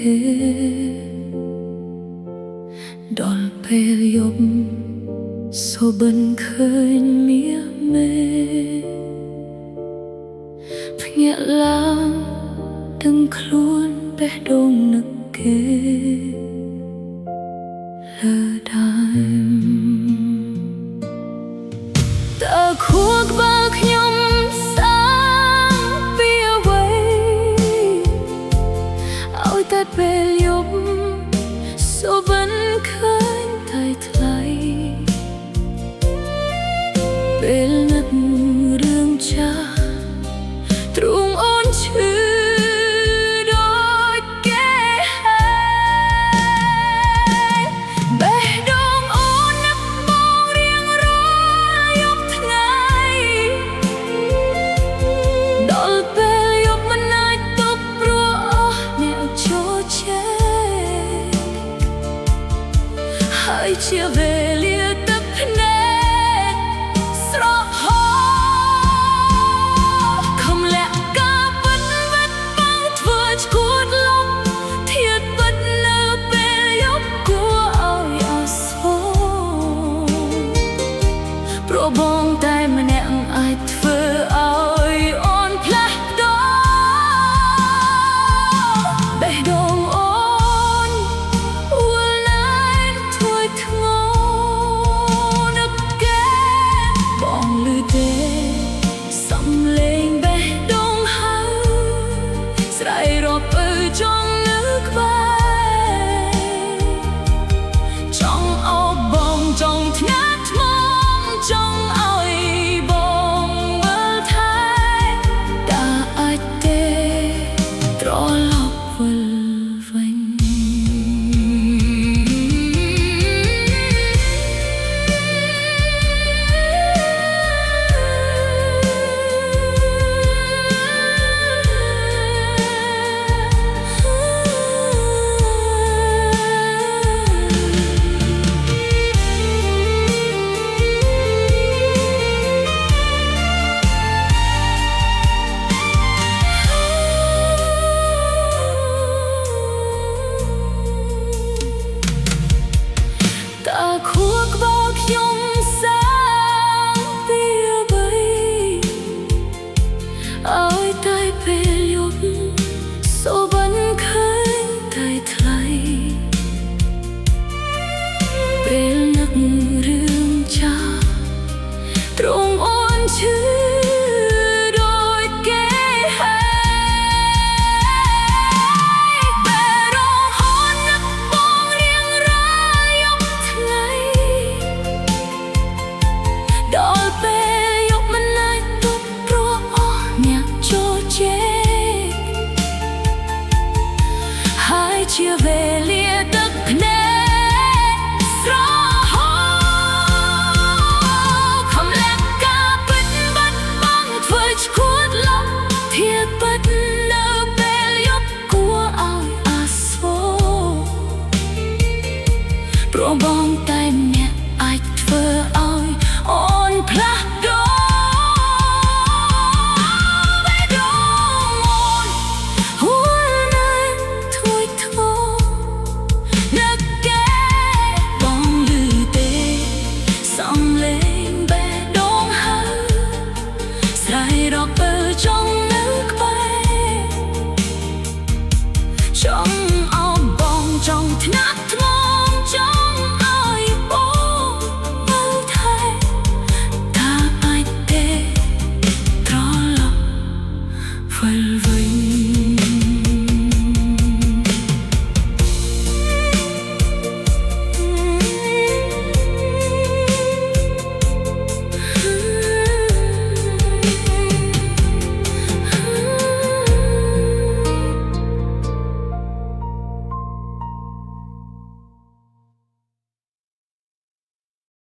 គេដល់ពេលយប់សូបិនឃើញមាសមេភ្ញាក់ឡើងដឹងខ្លួនបេះដូងនឹកគេលើដើមតើខួរក្បាលខ្ញុំសាងពីអ្វីឲ្យតែពេលយប់សូបិនឃើញតែថ្លៃពេលនឹករឿងចាស់ទ្រូងអូនឈឺដូចគេហើយបេះដូងអូននឹកបងរៀងរាល់យប់ថ្ងៃដល់ពេលយប់មិនអាចទប់ព្រោះអស់អ្នកចូលជេរហើយជាវេលាទឹកភ្នែកស្រហោខំលាក់ការពិតវិតបងធ្វើឈួតលំធៀបពិតនៅពេលយប់គួរឲ្យអាសូរព្រោះបងតែម្នាក់អាចធ្វើឲ្យអូនផ្លាស់ប្ដូរបេះដូងអូនវល់ណែនធ្វើធ្ងន់នឹកគេបងឮទេសំឡេងបេះដូងហៅស្រែករាប់អើចង់នៅក្បែរចង់អោបបងចង់ថ្ងាត់ថ្មងចង់ឲ្យបងមើលថែតែអាចទេត្រឡប់វិលវិញតើខួរក្បាលខ្ញុំសាងពីអ្វីឲ្យតែពេលយប់សូបិនឃើញតែថ្លៃពេលនឹករឿងចាស់ទ្រង់អូនឈឺដូចគេហើយពេលរហូតនឹកបងរៀងរាល់យប់ថ្ងៃដល់ពេលយប់មិនអាចទប់ព្រោះអស់អ្នកចូលជេរហើយជាវេលាទឹកភ្នែកស្រហោខំលាក់ការពិតបាត់បង់ធ្វើឈួតលំធៀបពិតនៅពេលយប់គួរឲ្យអាសូរព្រោះបងតែ